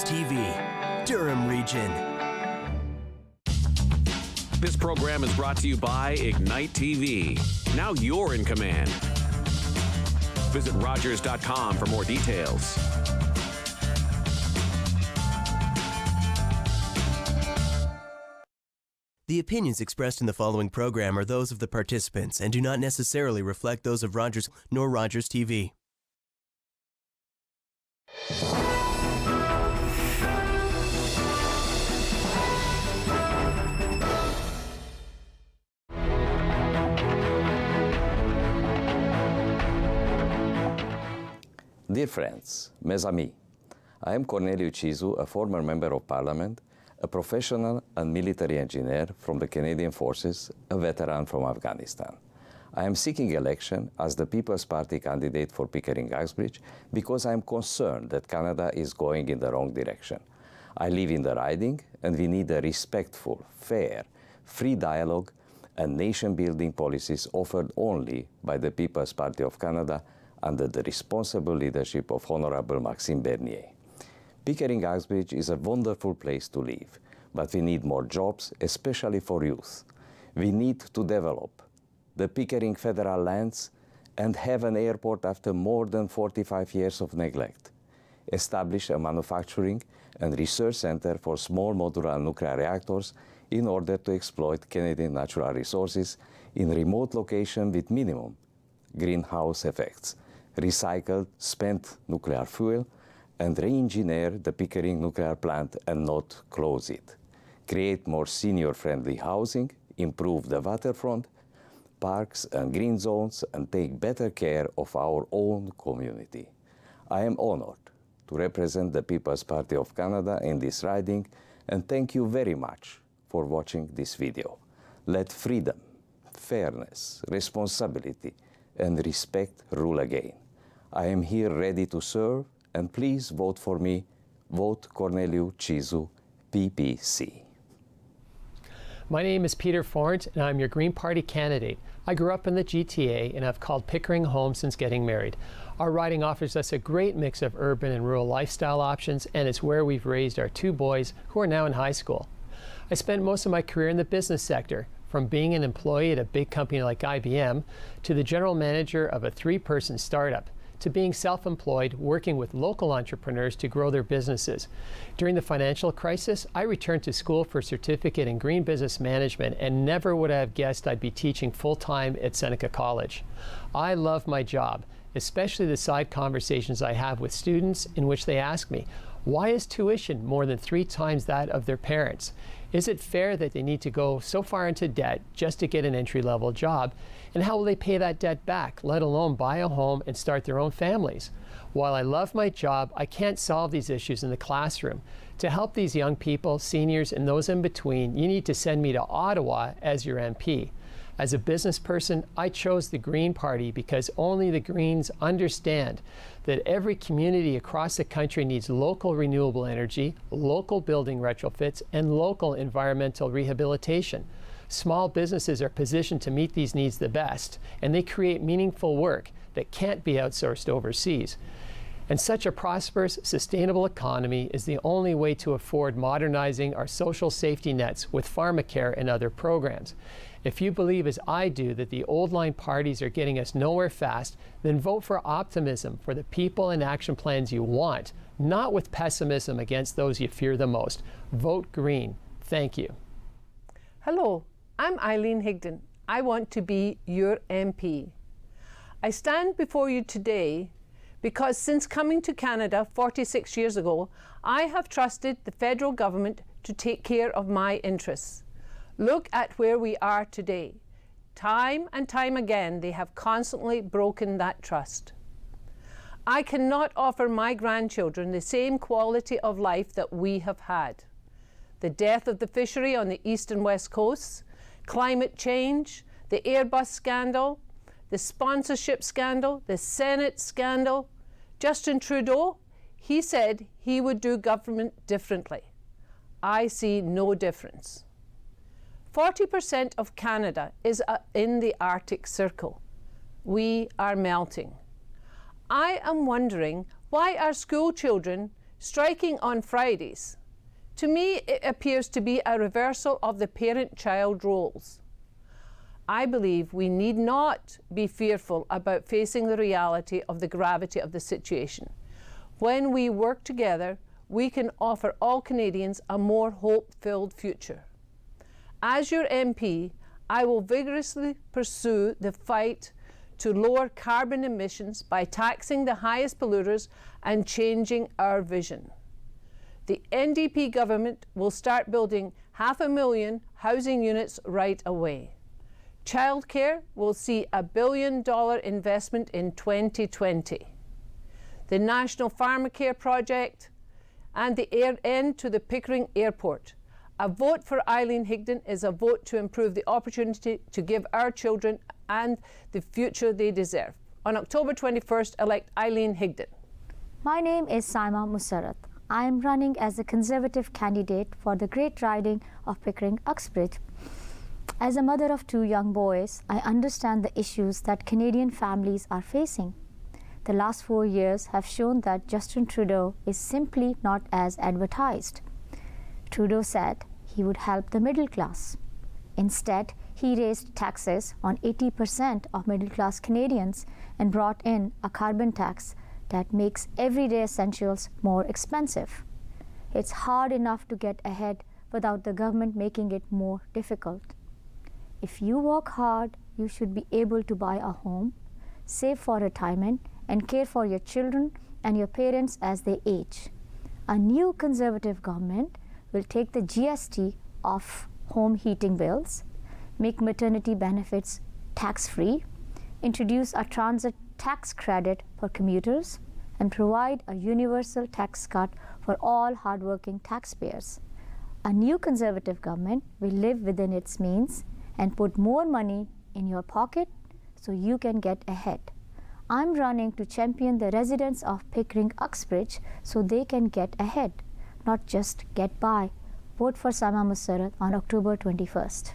TV, Durham Region. This program is brought to you by Ignite TV. Now you're in command. Visit Rogers.com for more details. The opinions expressed in the following program are those of the participants and do not necessarily reflect those of Rogers nor Rogers TV. Dear friends, mes amis, I am Corneliu Cizu, a former member of parliament, a professional and military engineer from the Canadian Forces, a veteran from Afghanistan. I am seeking election as the People's Party candidate for Pickering-Uxbridge because I am concerned that Canada is going in the wrong direction. I live in the riding, and we need a respectful, fair, free dialogue and nation-building policies offered only by the People's Party of Canada under the responsible leadership of Honorable Maxime Bernier. Pickering-Uxbridge is a wonderful place to live, but we need more jobs, especially for youth. We need to develop the Pickering federal lands and have an airport after more than 45 years of neglect. Establish a manufacturing and research center for small modular nuclear reactors in order to exploit Canadian natural resources in remote locations with minimum greenhouse effects, recycled spent nuclear fuel, and re-engineer the Pickering nuclear plant and not close it. Create more senior-friendly housing, improve the waterfront, parks and green zones, and take better care of our own community. I am honored to represent the People's Party of Canada in this riding, and thank you very much for watching this video. Let freedom, fairness, responsibility, and respect rule again. I am here ready to serve, and please vote for me. Vote Corneliu Cizu, PPC. My name is Peter FORINT, and I'm your Green Party candidate. I grew up in the GTA, and I've called Pickering home since getting married. Our riding offers us a great mix of urban and rural lifestyle options, and it's where we've raised our two boys, who are now in high school. I spent most of my career in the business sector, from being an employee at a big company like IBM, to the general manager of a 3-person startup, to being self-employed, working with local entrepreneurs to grow their businesses. During the financial crisis, I returned to school for a certificate in green business management and never would I have guessed I'd be teaching full-time at Seneca College. I love my job, especially the side conversations I have with students in which they ask me, why is tuition more than 3 times that of their parents? Is it fair that they need to go so far into debt just to get an entry-level job? And how will they pay that debt back, let alone buy a home and start their own families? While I love my job, I can't solve these issues in the classroom. To help these young people, seniors, and those in between, you need to send me to Ottawa as your MP. As a business person, I chose the Green Party because only the Greens understand that every community across the country needs local renewable energy, local building retrofits, and local environmental rehabilitation. Small businesses are positioned to meet these needs the best, and they create meaningful work that can't be outsourced overseas. And such a prosperous, sustainable economy is the only way to afford modernizing our social safety nets with pharmacare and other programs. If you believe, as I do, that the old line parties are getting us nowhere fast, then vote for optimism for the people and action plans you want, not with pessimism against those you fear the most. Vote Green. Thank you. Hello, I'm EILEEN HIGDON. I want to be your MP. I stand before you today because since coming to Canada 46 years ago, I have trusted the federal government to take care of my interests. Look at where we are today. Time and time again, they have constantly broken that trust. I cannot offer my grandchildren the same quality of life that we have had. The death of the fishery on the east and west coasts, climate change, the Airbus scandal, the sponsorship scandal, the Senate scandal. Justin Trudeau, he said he would do government differently. I see no difference. 40% of Canada is in the Arctic Circle. We are melting. I am wondering why our school children striking on Fridays. To me, it appears to be a reversal of the parent-child roles. I believe we need not be fearful about facing the reality of the gravity of the situation. When we work together, we can offer all Canadians a more hope-filled future. As your MP, I will vigorously pursue the fight to lower carbon emissions by taxing the highest polluters and changing our vision. The NDP government will start building 500,000 housing units right away. Childcare will see a $1 billion investment in 2020. The National Pharmacare Project and the end to the Pickering Airport. A vote for Eileen Higdon is a vote to improve the opportunity to give our children and the future they deserve. On October 21st, elect Eileen Higdon. My name is Saima Musarat. I am running as a Conservative candidate for the Great Riding of Pickering-Uxbridge. As a mother of 2 young boys, I understand the issues that Canadian families are facing. The last 4 years have shown that Justin Trudeau is simply not as advertised. Trudeau said he would help the middle class. Instead, he raised taxes on 80% of middle-class Canadians and brought in a carbon tax that makes everyday essentials more expensive. It's hard enough to get ahead without the government making it more difficult. If you work hard, you should be able to buy a home, save for retirement, and care for your children and your parents as they age. A new Conservative government will take the GST off home heating bills, make maternity benefits tax-free, introduce a transit tax credit for commuters, and provide a universal tax cut for all hardworking taxpayers. A new Conservative government will live within its means and put more money in your pocket so you can get ahead. I'm running to champion the residents of Pickering-Uxbridge so they can get ahead, not just get by. Vote for Saima Musarat on October 21st.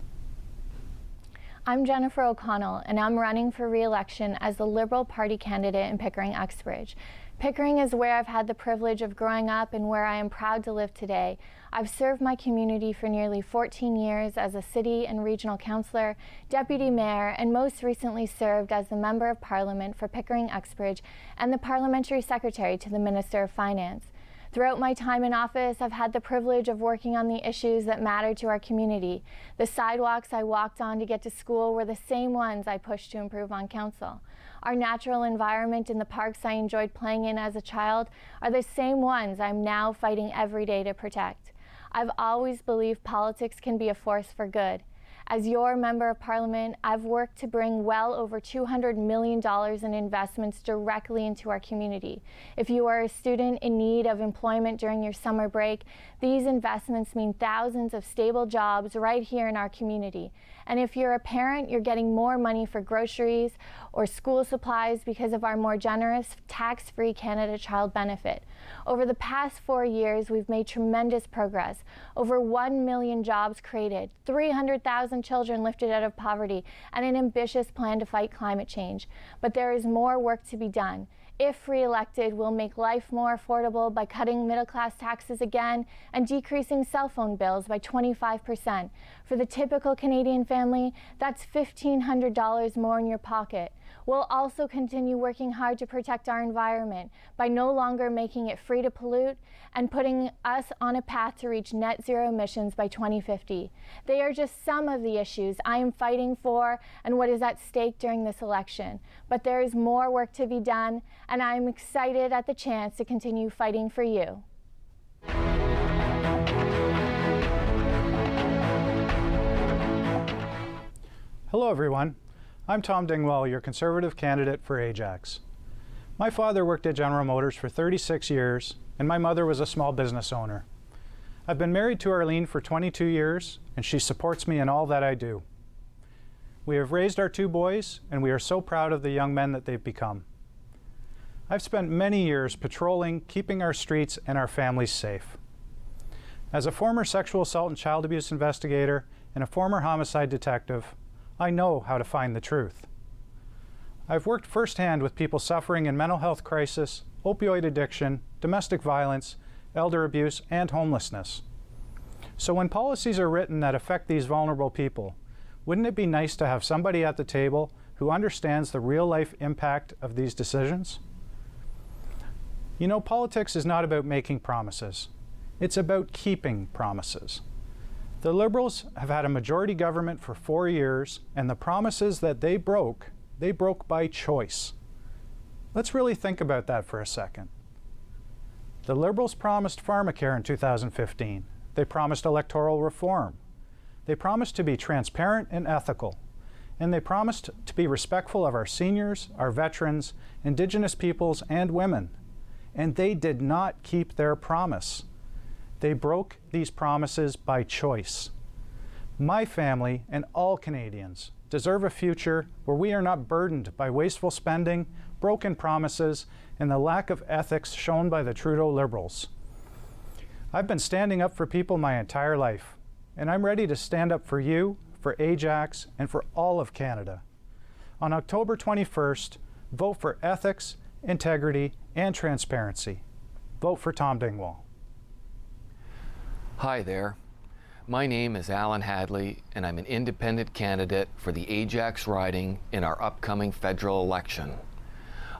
I'm Jennifer O'Connell, and I'm running for re-election as the Liberal Party candidate in Pickering-Uxbridge. Pickering is where I've had the privilege of growing up and where I am proud to live today. I've served my community for nearly 14 years as a city and regional councillor, deputy mayor, and most recently served as the Member of Parliament for Pickering-Uxbridge and the Parliamentary Secretary to the Minister of Finance. Throughout my time in office, I've had the privilege of working on the issues that matter to our community. The sidewalks I walked on to get to school were the same ones I pushed to improve on council. Our natural environment in the parks I enjoyed playing in as a child are the same ones I'm now fighting every day to protect. I've always believed politics can be a force for good. As your Member of Parliament, I've worked to bring well over $200 million in investments directly into our community. If you are a student in need of employment during your summer break, these investments mean thousands of stable jobs right here in our community. And if you're a parent, you're getting more money for groceries or school supplies because of our more generous tax-free Canada Child benefit. Over the past 4 years, we've made tremendous progress. Over 1 million jobs created, 300,000 children lifted out of poverty, and an ambitious plan to fight climate change. But there is more work to be done. If re-elected, we'll make life more affordable by cutting middle-class taxes again and decreasing cell phone bills by 25%. For the typical Canadian family, that's $1,500 more in your pocket. We'll also continue working hard to protect our environment by no longer making it free to pollute and putting us on a path to reach net zero emissions by 2050. They are just some of the issues I am fighting for and what is at stake during this election. But there is more work to be done, and I am excited at the chance to continue fighting for you. Hello everyone. I'm Tom Dingwall, your Conservative candidate for Ajax. My father worked at General Motors for 36 years, and my mother was a small business owner. I've been married to Arlene for 22 years, and she supports me in all that I do. We have raised our 2 boys, and we are so proud of the young men that they've become. I've spent many years patrolling, keeping our streets and our families safe. As a former sexual assault and child abuse investigator and a former homicide detective, I know how to find the truth. I've worked firsthand with people suffering in mental health crisis, opioid addiction, domestic violence, elder abuse, and homelessness. So when policies are written that affect these vulnerable people, wouldn't it be nice to have somebody at the table who understands the real-life impact of these decisions? You know, politics is not about making promises. It's about keeping promises. The Liberals have had a majority government for 4 years, and the promises that they broke by choice. Let's really think about that for a second. The Liberals promised pharmacare in 2015. They promised electoral reform. They promised to be transparent and ethical. And they promised to be respectful of our seniors, our veterans, Indigenous peoples, and women. And they did not keep their promise. They broke these promises by choice. My family and all Canadians deserve a future where we are not burdened by wasteful spending, broken promises, and the lack of ethics shown by the Trudeau Liberals. I've been standing up for people my entire life, and I'm ready to stand up for you, for Ajax, and for all of Canada. On October 21st, vote for ethics, integrity, and transparency. Vote for Tom Dingwall. Hi there. My name is Alan Hadley, and I'm an independent candidate for the Ajax riding in our upcoming federal election.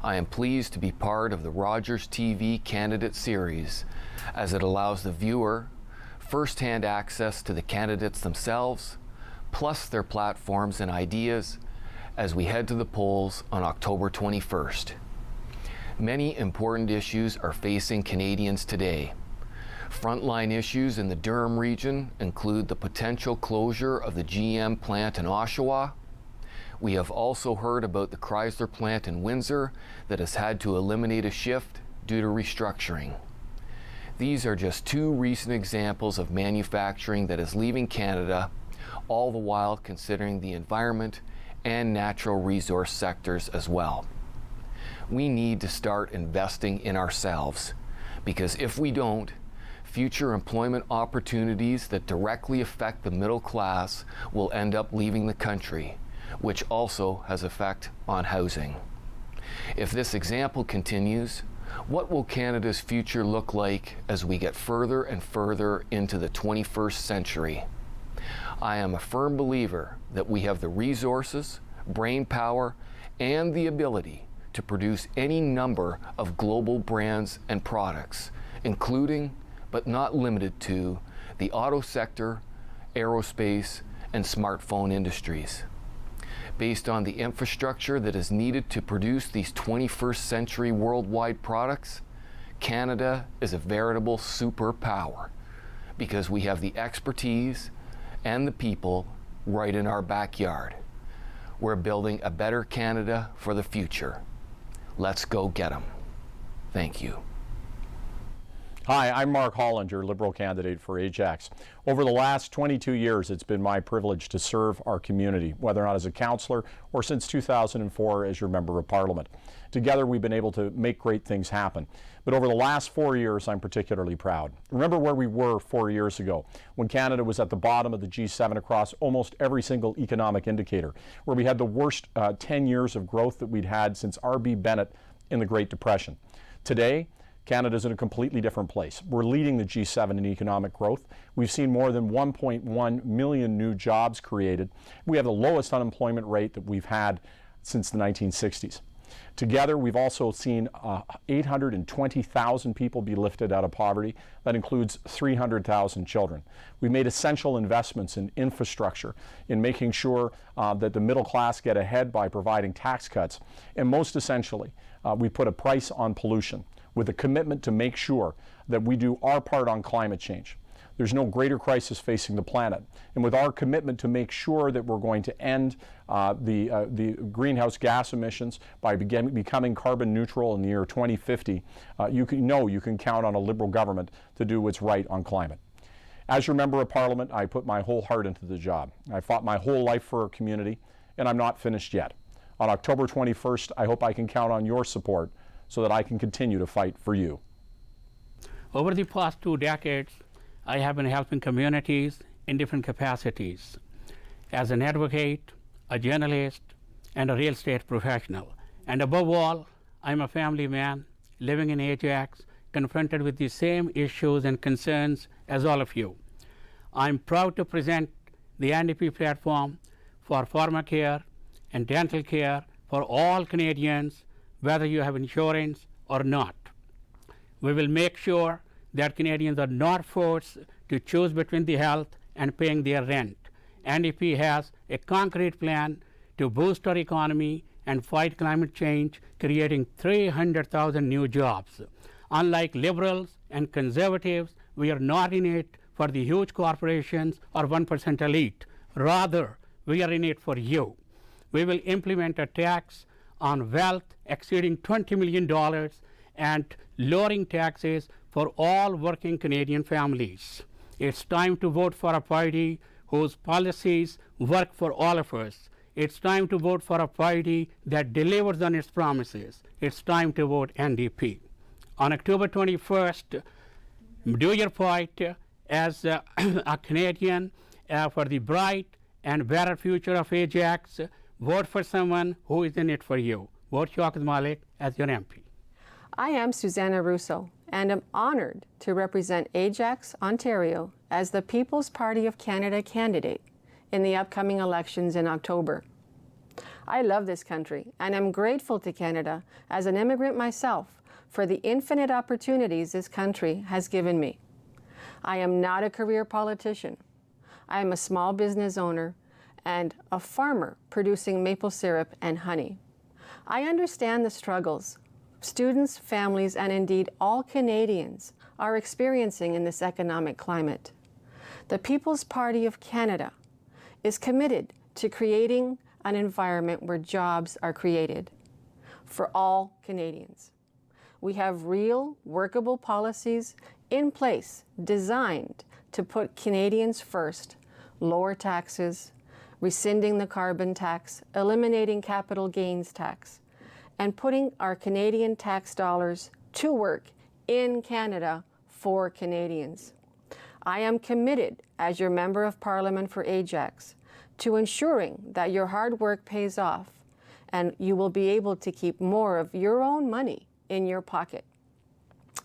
I am pleased to be part of the Rogers TV candidate series, as it allows the viewer first-hand access to the candidates themselves, plus their platforms and ideas, as we head to the polls on October 21st. Many important issues are facing Canadians today. Frontline issues in the Durham region include the potential closure of the GM plant in Oshawa. We have also heard about the Chrysler plant in Windsor that has had to eliminate a shift due to restructuring. These are just two recent examples of manufacturing that is leaving Canada, all the while considering the environment and natural resource sectors as well. We need to start investing in ourselves, because if we don't, future employment opportunities that directly affect the middle class will end up leaving the country, which also has effect on housing. If this example continues, what will Canada's future look like as we get further and further into the 21st century? I am a firm believer that we have the resources, brain power, and the ability to produce any number of global brands and products, including, but not limited to, the auto sector, aerospace, and smartphone industries. Based on the infrastructure that is needed to produce these 21st century worldwide products, Canada is a veritable superpower, because we have the expertise and the people right in our backyard. We're building a better Canada for the future. Let's go get them. Thank you. Hi, I'm Mark Holland, your Liberal candidate for Ajax. Over the last 22 years, it's been my privilege to serve our community, whether or not as a councillor or since 2004 as your Member of Parliament. Together, we've been able to make great things happen. But over the last 4 years, I'm particularly proud. Remember where we were 4 years ago, when Canada was at the bottom of the G7 across almost every single economic indicator, where we had the worst 10 years of growth that we'd had since R.B. Bennett in the Great Depression. Today, Canada's in a completely different place. We're leading the G7 in economic growth. We've seen more than 1.1 million new jobs created. We have the lowest unemployment rate that we've had since the 1960s. Together, we've also seen 820,000 people be lifted out of poverty. That includes 300,000 children. We've made essential investments in infrastructure, in making sure that the middle class get ahead by providing tax cuts. And most essentially, we put a price on pollution, with a commitment to make sure that we do our part on climate change. There's no greater crisis facing the planet. And with our commitment to make sure that we're going to end the greenhouse gas emissions by becoming carbon neutral in the year 2050, you can count on a Liberal government to do what's right on climate. As your Member of Parliament, I put my whole heart into the job. I fought my whole life for our community, and I'm not finished yet. On October 21st, I hope I can count on your support so that I can continue to fight for you. Over the past 2 decades, I have been helping communities in different capacities, as an advocate, a journalist, and a real estate professional. And above all, I'm a family man living in Ajax, confronted with the same issues and concerns as all of you. I'm proud to present the NDP platform for pharmacare and dental care for all Canadians, whether you have insurance or not. We will make sure that Canadians are not forced to choose between the health and paying their rent. NDP has a concrete plan to boost our economy and fight climate change, creating 300,000 new jobs. Unlike Liberals and Conservatives, we are not in it for the huge corporations or 1% elite. Rather, we are in it for you. We will implement a tax on wealth exceeding $20 million and lowering taxes for all working Canadian families. It's time to vote for a party whose policies work for all of us. It's time to vote for a party that delivers on its promises. It's time to vote NDP. On October 21st, do your part as a Canadian for the bright and better future of Ajax. Vote for someone who is in it for you. Vote SHOKAT MALIK as your MP. I am Susanna Russo and am honored to represent Ajax, Ontario as the People's Party of Canada candidate in the upcoming elections in October. I love this country and am grateful to Canada as an immigrant myself for the infinite opportunities this country has given me. I am not a career politician. I am a small business owner and a farmer producing maple syrup and honey. I understand the struggles students, families, and indeed all Canadians are experiencing in this economic climate. The People's Party of Canada is committed to creating an environment where jobs are created for all Canadians. We have real, workable policies in place designed to put Canadians first, lower taxes, rescinding the carbon tax, eliminating capital gains tax, and putting our Canadian tax dollars to work in Canada for Canadians. I am committed as your Member of Parliament for Ajax to ensuring that your hard work pays off and you will be able to keep more of your own money in your pocket.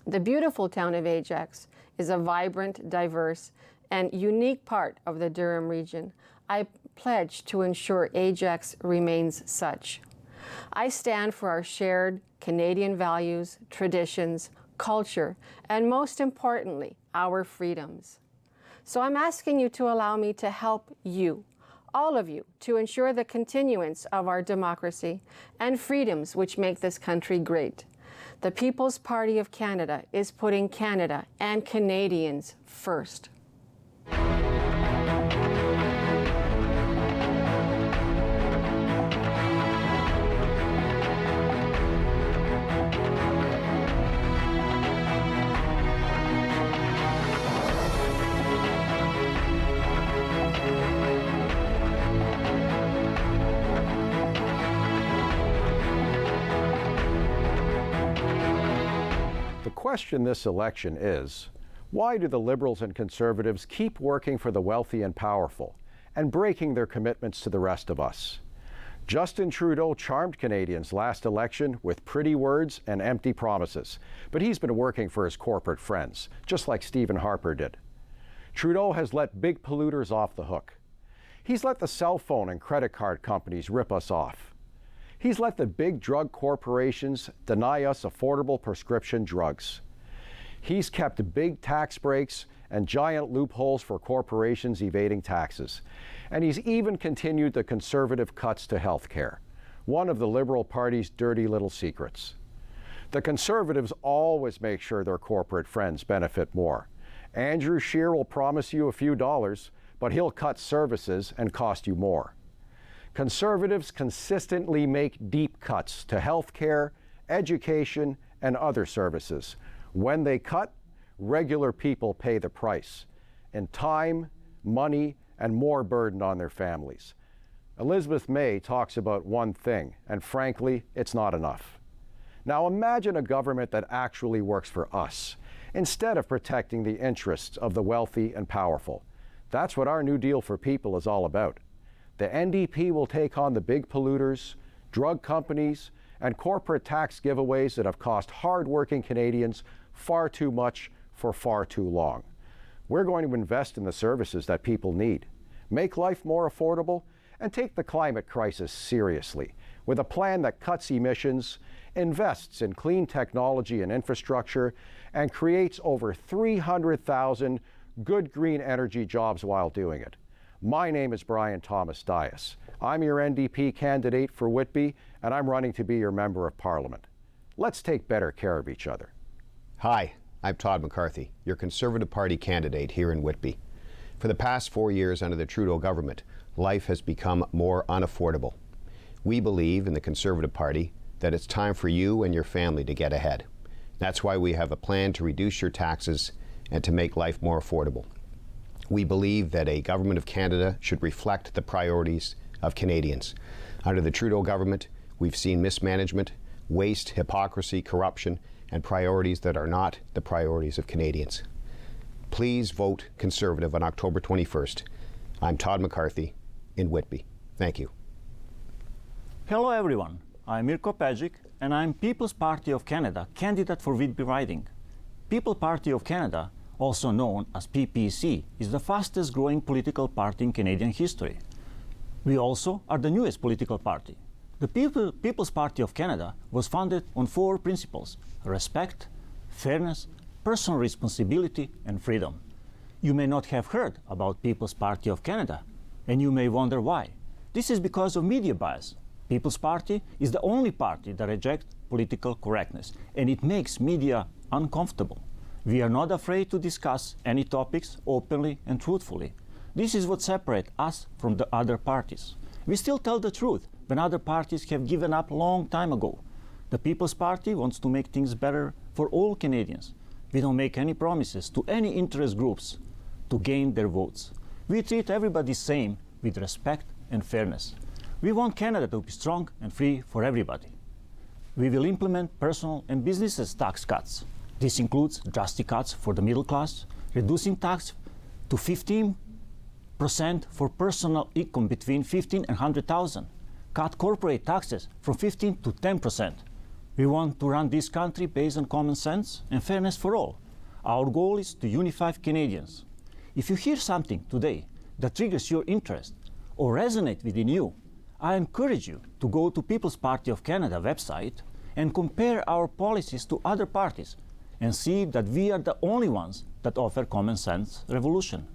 The beautiful town of Ajax is a vibrant, diverse, and unique part of the Durham region. I pledge to ensure Ajax remains such. I stand for our shared Canadian values, traditions, culture, and most importantly, our freedoms. So I'm asking you to allow me to help you, all of you, to ensure the continuance of our democracy and freedoms which make this country great. The People's Party of Canada is putting Canada and Canadians first. The question this election is, why do the Liberals and Conservatives keep working for the wealthy and powerful and breaking their commitments to the rest of us? Justin Trudeau charmed Canadians last election with pretty words and empty promises, but he's been working for his corporate friends, just like Stephen Harper did. Trudeau has let big polluters off the hook. He's let the cell phone and credit card companies rip us off. He's let the big drug corporations deny us affordable prescription drugs. He's kept big tax breaks and giant loopholes for corporations evading taxes. And he's even continued the conservative cuts to health care, one of the Liberal Party's dirty little secrets. The Conservatives always make sure their corporate friends benefit more. Andrew Scheer will promise you a few dollars, but he'll cut services and cost you more. Conservatives consistently make deep cuts to health care, education, and other services. When they cut, regular people pay the price in time, money, and more burden on their families. Elizabeth May talks about one thing, and frankly, it's not enough. Now imagine a government that actually works for us, instead of protecting the interests of the wealthy and powerful. That's what our New Deal for People is all about. The NDP will take on the big polluters, drug companies, and corporate tax giveaways that have cost hard-working Canadians far too much for far too long. We're going to invest in the services that people need, make life more affordable, and take the climate crisis seriously with a plan that cuts emissions, invests in clean technology and infrastructure, and creates over 300,000 good green energy jobs while doing it. My name is Brian Thomas Dias. I'm your NDP candidate for Whitby, and I'm running to be your Member of Parliament. Let's take better care of each other. Hi, I'm Todd McCarthy, your Conservative Party candidate here in Whitby. For the past 4 years under the Trudeau government, life has become more unaffordable. We believe in the Conservative Party that it's time for you and your family to get ahead. That's why we have a plan to reduce your taxes and to make life more affordable. We believe that a government of Canada should reflect the priorities of Canadians. Under the Trudeau government, we've seen mismanagement, waste, hypocrisy, corruption, and priorities that are not the priorities of Canadians. Please vote Conservative on October 21st. I'm Todd McCarthy in Whitby. Thank you. Hello everyone, I'm Mirko Pejic and I'm People's Party of Canada candidate for Whitby riding. People Party of Canada, also known as PPC, is the fastest growing political party in Canadian history. We also are the newest political party. The People's Party of Canada was founded on 4 principles: respect, fairness, personal responsibility, and freedom. You may not have heard about People's Party of Canada, and you may wonder why. This is because of media bias. People's Party is the only party that rejects political correctness, and it makes media uncomfortable. We are not afraid to discuss any topics openly and truthfully. This is what separates us from the other parties. We still tell the truth when other parties have given up a long time ago. The People's Party wants to make things better for all Canadians. We don't make any promises to any interest groups to gain their votes. We treat everybody the same with respect and fairness. We want Canada to be strong and free for everybody. We will implement personal and businesses tax cuts. This includes drastic cuts for the middle class, reducing tax to 15% for personal income between 15 and 100,000, cut corporate taxes from 15 to 10%. We want to run this country based on common sense and fairness for all. Our goal is to unify Canadians. If you hear something today that triggers your interest or resonates within you, I encourage you to go to People's Party of Canada website and compare our policies to other parties and see that we are the only ones that offer common sense revolution.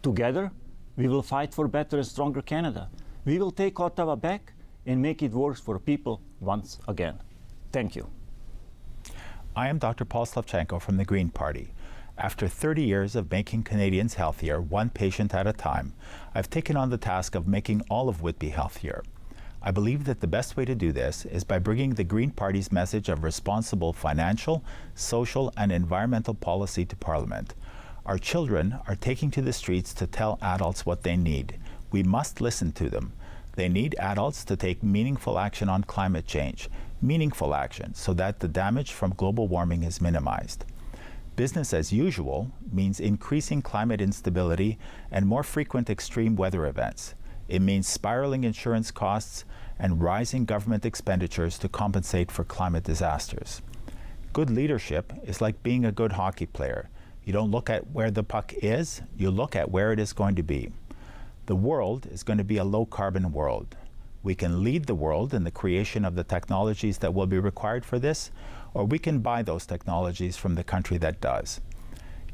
Together, we will fight for better and stronger Canada. We will take Ottawa back and make it work for people once again. Thank you. I am Dr. Paul Slavchenko from the Green Party. After 30 years of making Canadians healthier, one patient at a time, I've taken on the task of making all of Whitby healthier. I believe that the best way to do this is by bringing the Green Party's message of responsible financial, social, and environmental policy to Parliament. Our children are taking to the streets to tell adults what they need. We must listen to them. They need adults to take meaningful action on climate change, meaningful action so that the damage from global warming is minimized. Business as usual means increasing climate instability and more frequent extreme weather events. It means spiraling insurance costs and rising government expenditures to compensate for climate disasters. Good leadership is like being a good hockey player. You don't look at where the puck is, you look at where it is going to be. The world is going to be a low-carbon world. We can lead the world in the creation of the technologies that will be required for this, or we can buy those technologies from the country that does.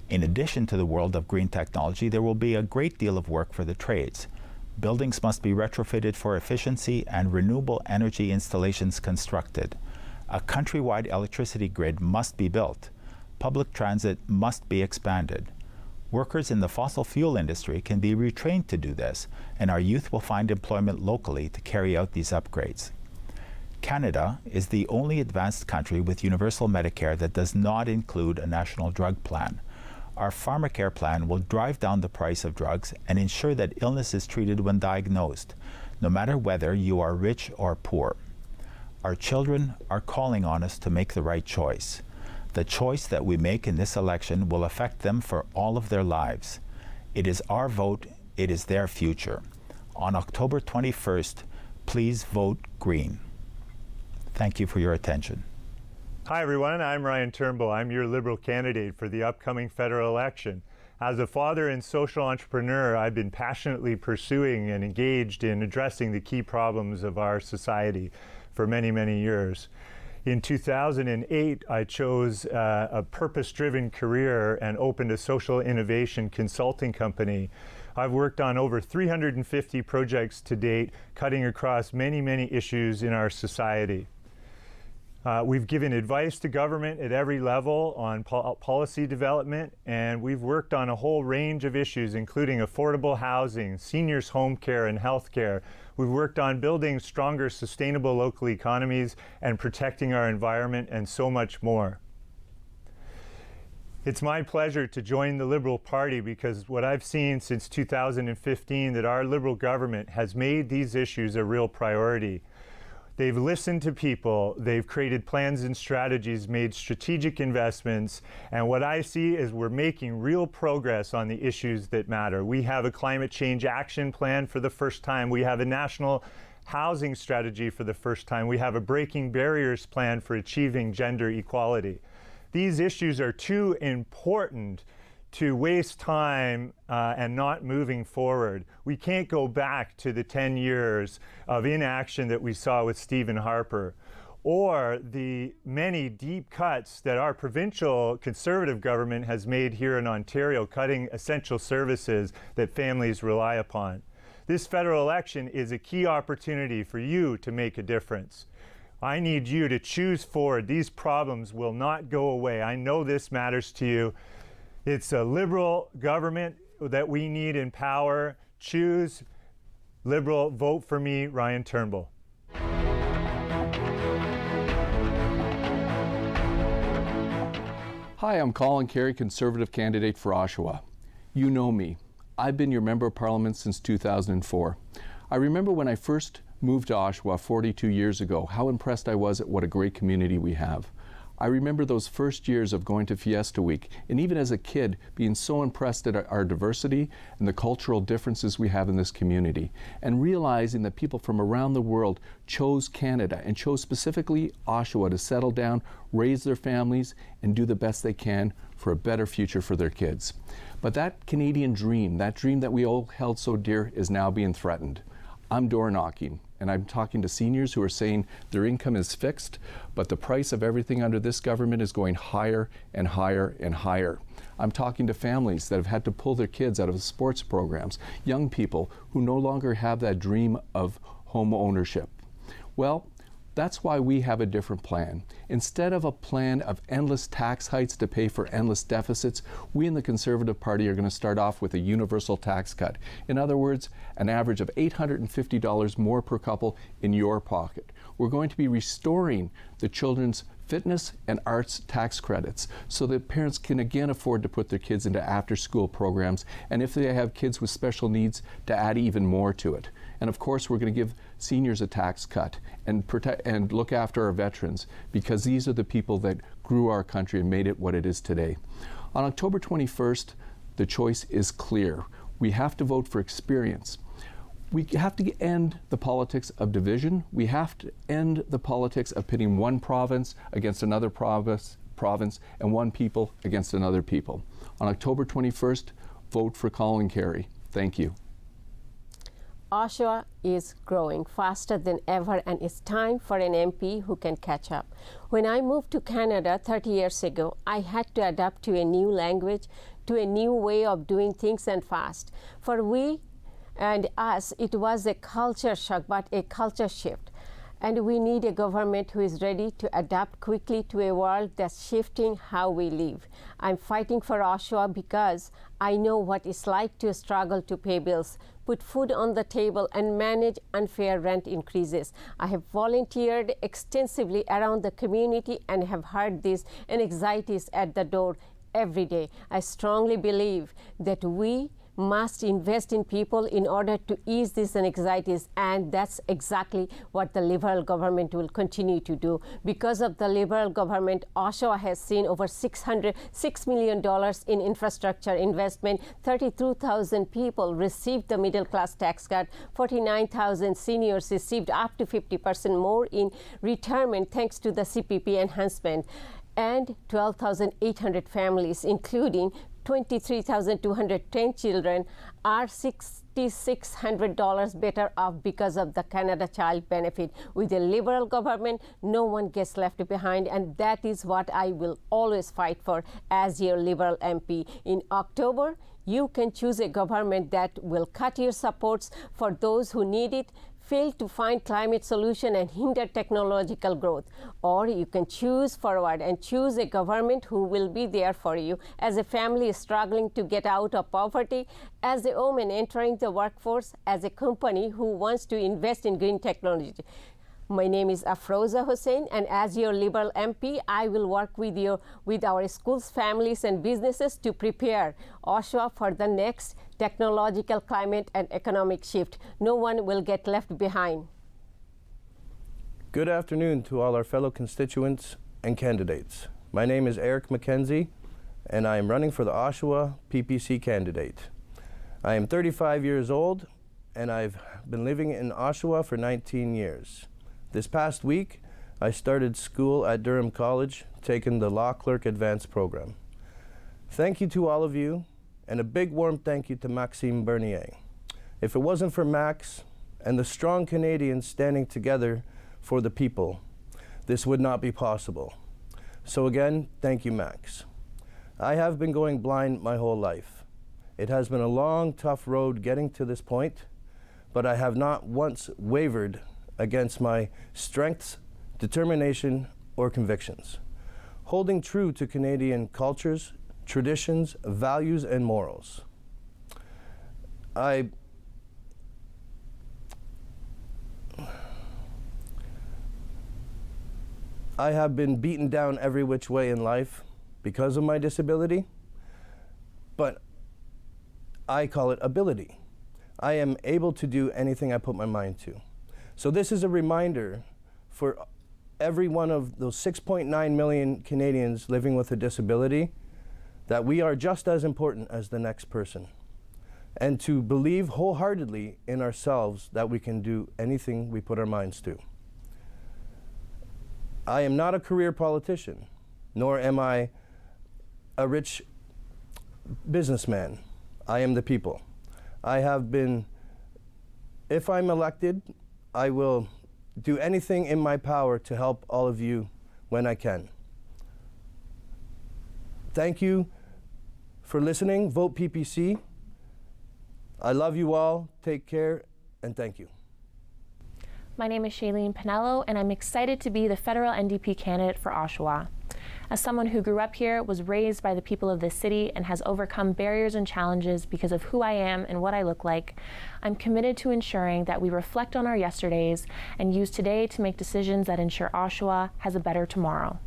In addition to the world of green technology, there will be a great deal of work for the trades. Buildings must be retrofitted for efficiency and renewable energy installations constructed. A countrywide electricity grid must be built. Public transit must be expanded. Workers in the fossil fuel industry can be retrained to do this, and our youth will find employment locally to carry out these upgrades. Canada is the only advanced country with universal Medicare that does not include a national drug plan. Our pharmacare plan will drive down the price of drugs and ensure that illness is treated when diagnosed, no matter whether you are rich or poor. Our children are calling on us to make the right choice. The choice that we make in this election will affect them for all of their lives. It is our vote, it is their future. On October 21st, please vote Green. Thank you for your attention. Hi everyone, I'm Ryan Turnbull. I'm your Liberal candidate for the upcoming federal election. As a father and social entrepreneur, I've been passionately pursuing and engaged in addressing the key problems of our society for many, many years. In 2008, I chose a purpose-driven career and opened a social innovation consulting company. I've worked on over 350 projects to date, cutting across many, many issues in our society. We've given advice to government at every level on policy development, and we've worked on a whole range of issues, including affordable housing, seniors' home care, and health care. We've worked on building stronger, sustainable local economies and protecting our environment, and so much more. It's my pleasure to join the Liberal Party because what I've seen since 2015 that our Liberal government has made these issues a real priority. They've listened to people, they've created plans and strategies, made strategic investments, and what I see is we're making real progress on the issues that matter. We have a climate change action plan for the first time. We have a national housing strategy for the first time. We have a breaking barriers plan for achieving gender equality. These issues are too important to waste time and not moving forward. We can't go back to the 10 years of inaction that we saw with Stephen Harper, or the many deep cuts that our provincial Conservative government has made here in Ontario, cutting essential services that families rely upon. This federal election is a key opportunity for you to make a difference. I need you to choose forward. These problems will not go away. I know this matters to you. It's a Liberal government that we need in power. Choose Liberal. Vote for me, Ryan Turnbull. Hi, I'm Colin, CARRIE, Conservative candidate for Oshawa. You know me. I've been your Member of Parliament since 2004. I remember when I first moved to Oshawa 42 years ago, how impressed I was at what a great community we have. I remember those first years of going to Fiesta Week, and even as a kid, being so impressed at our diversity and the cultural differences we have in this community, and realizing that people from around the world chose Canada and chose specifically Oshawa to settle down, raise their families, and do the best they can for a better future for their kids. But that Canadian dream, that dream that we all held so dear, is now being threatened. I'm door knocking, and I'm talking to seniors who are saying their income is fixed, but the price of everything under this government is going higher and higher and higher. I'm talking to families that have had to pull their kids out of sports programs, young people who no longer have that dream of home ownership. Well, that's why we have a different plan. Instead of a plan of endless tax hikes to pay for endless deficits, we in the Conservative Party are going to start off with a universal tax cut. In other words, an average of $850 more per couple in your pocket. We're going to be restoring the children's fitness and arts tax credits so that parents can again afford to put their kids into after-school programs, and if they have kids with special needs, to add even more to it. And of course, we're going to give seniors a tax cut and look after our veterans, because these are the people that grew our country and made it what it is today. On October 21st, the choice is clear. We have to vote for experience. We have to end the politics of division. We have to end the politics of pitting one province against another province and one people against another people. On October 21st, vote for Colin Carrie. Thank you. Oshawa is growing faster than ever, and it's time for an MP who can catch up. When I moved to Canada 30 years ago, I had to adapt to a new language, to a new way of doing things, and fast. For we and us, it was a culture shock, but a culture shift. And we need a government who is ready to adapt quickly to a world that's shifting how we live. I'm fighting for Oshawa because I know what it's like to struggle to pay bills, put food on the table, and manage unfair rent increases. I have volunteered extensively around the community and have heard these anxieties at the door every day. I strongly believe that we must invest in people in order to ease these anxieties, and that's exactly what the Liberal government will continue to do. Because of the Liberal government, Oshawa has seen over $6 million in infrastructure investment, 32,000 people received the middle class tax cut, 49,000 seniors received up to 50% more in retirement thanks to the CPP enhancement, and 12,800 families, including 23,210 children, are $6,600 better off because of the Canada Child Benefit. With a Liberal government, no one gets left behind, and that is what I will always fight for as your Liberal MP. In October, you can choose a government that will cut your supports for those who need it, fail to find climate solution, and hinder technological growth. Or you can choose forward and choose a government who will be there for you as a family struggling to get out of poverty, as a woman entering the workforce, as a company who wants to invest in green technology. My name is Afroza Hussain, and as your Liberal MP, I will work with our schools, families, and businesses to prepare Oshawa for the next technological, climate, and economic shift. No one will get left behind. Good afternoon to all our fellow constituents and candidates. My name is Eric MACKENZIE, and I am running for the Oshawa PPC candidate. I am 35 years old, and I've been living in Oshawa for 19 years. This past week, I started school at Durham College, taking the Law Clerk Advanced program. Thank you to all of you, and a big warm thank you to Maxime Bernier. If it wasn't for Max and the strong Canadians standing together for the people, this would not be possible. So again, thank you, Max. I have been going blind my whole life. It has been a long, tough road getting to this point, but I have not once wavered against my strengths, determination, or convictions, holding true to Canadian cultures, traditions, values, and morals. I have been beaten down every which way in life because of my disability, but I call it ability. I am able to do anything I put my mind to. So this is a reminder for every one of those 6.9 million Canadians living with a disability that we are just as important as the next person, and to believe wholeheartedly in ourselves that we can do anything we put our minds to. I am not a career politician, nor am I a rich businessman. I am the people. I have been, if I'm elected, I will do anything in my power to help all of you when I can. Thank you for listening. Vote PPC. I love you all. Take care, and thank you. My name is Shailene Pinello, and I'm excited to be the federal NDP candidate for Oshawa. As someone who grew up here, was raised by the people of this city, and has overcome barriers and challenges because of who I am and what I look like, I'm committed to ensuring that we reflect on our yesterdays and use today to make decisions that ensure Oshawa has a better tomorrow.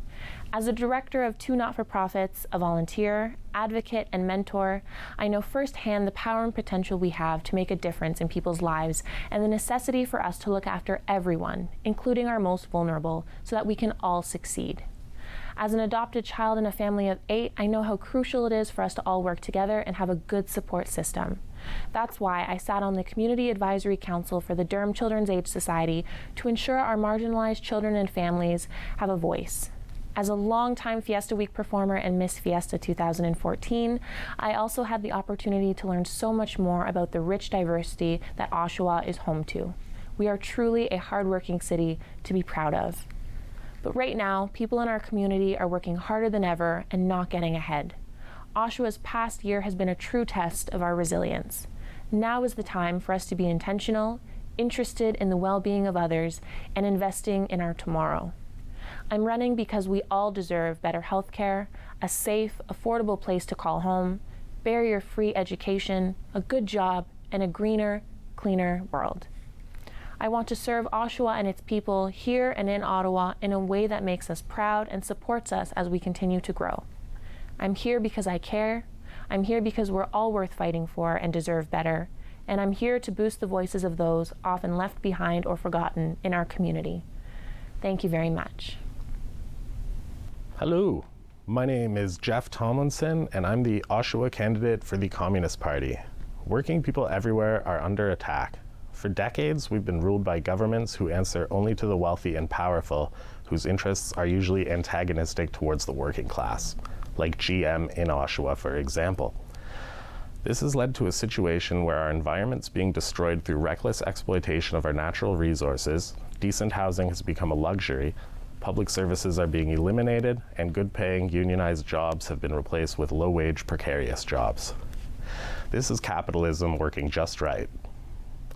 As a director of 2 not-for-profits, a volunteer, advocate, and mentor, I know firsthand the power and potential we have to make a difference in people's lives, and the necessity for us to look after everyone, including our most vulnerable, so that we can all succeed. As an adopted child in a family of 8, I know how crucial it is for us to all work together and have a good support system. That's why I sat on the Community Advisory Council for the Durham Children's Aid Society to ensure our marginalized children and families have a voice. As a longtime Fiesta Week performer and Miss Fiesta 2014, I also had the opportunity to learn so much more about the rich diversity that Oshawa is home to. We are truly a hardworking city to be proud of. But right now, people in our community are working harder than ever and not getting ahead. Oshawa's past year has been a true test of our resilience. Now is the time for us to be intentional, interested in the well-being of others, and investing in our tomorrow. I'm running because we all deserve better health care, a safe, affordable place to call home, barrier-free education, a good job, and a greener, cleaner world. I want to serve Oshawa and its people here and in Ottawa in a way that makes us proud and supports us as we continue to grow. I'm here because I care. I'm here because we're all worth fighting for and deserve better. And I'm here to boost the voices of those often left behind or forgotten in our community. Thank you very much. Hello, my name is Jeff Tomlinson, and I'm the Oshawa candidate for the Communist Party. Working people everywhere are under attack. For decades, we've been ruled by governments who answer only to the wealthy and powerful, whose interests are usually antagonistic towards the working class, like GM in Oshawa, for example. This has led to a situation where our environment's being destroyed through reckless exploitation of our natural resources, decent housing has become a luxury, public services are being eliminated, and good-paying unionized jobs have been replaced with low-wage, precarious jobs. This is capitalism working just right.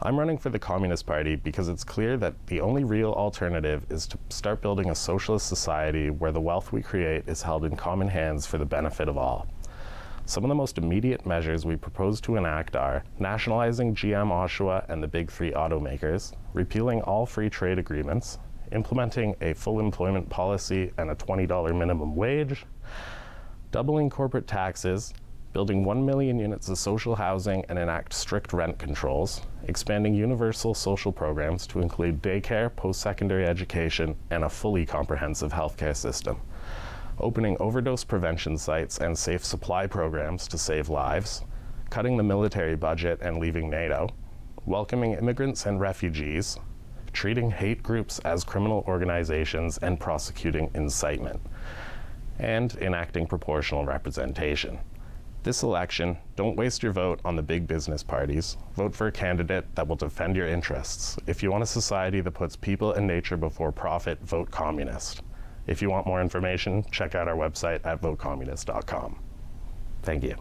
I'm running for the Communist Party because it's clear that the only real alternative is to start building a socialist society where the wealth we create is held in common hands for the benefit of all. Some of the most immediate measures we propose to enact are nationalizing GM Oshawa and the big three automakers, repealing all free trade agreements, implementing a full employment policy and a $20 minimum wage, doubling corporate taxes, building 1 million units of social housing and enact strict rent controls, expanding universal social programs to include daycare, post-secondary education, and a fully comprehensive healthcare system, opening overdose prevention sites and safe supply programs to save lives, cutting the military budget and leaving NATO, welcoming immigrants and refugees, treating hate groups as criminal organizations and prosecuting incitement, and enacting proportional representation. This election, don't waste your vote on the big business parties. Vote for a candidate that will defend your interests. If you want a society that puts people and nature before profit, vote communist. If you want more information, check out our website at votecommunist.com. Thank you.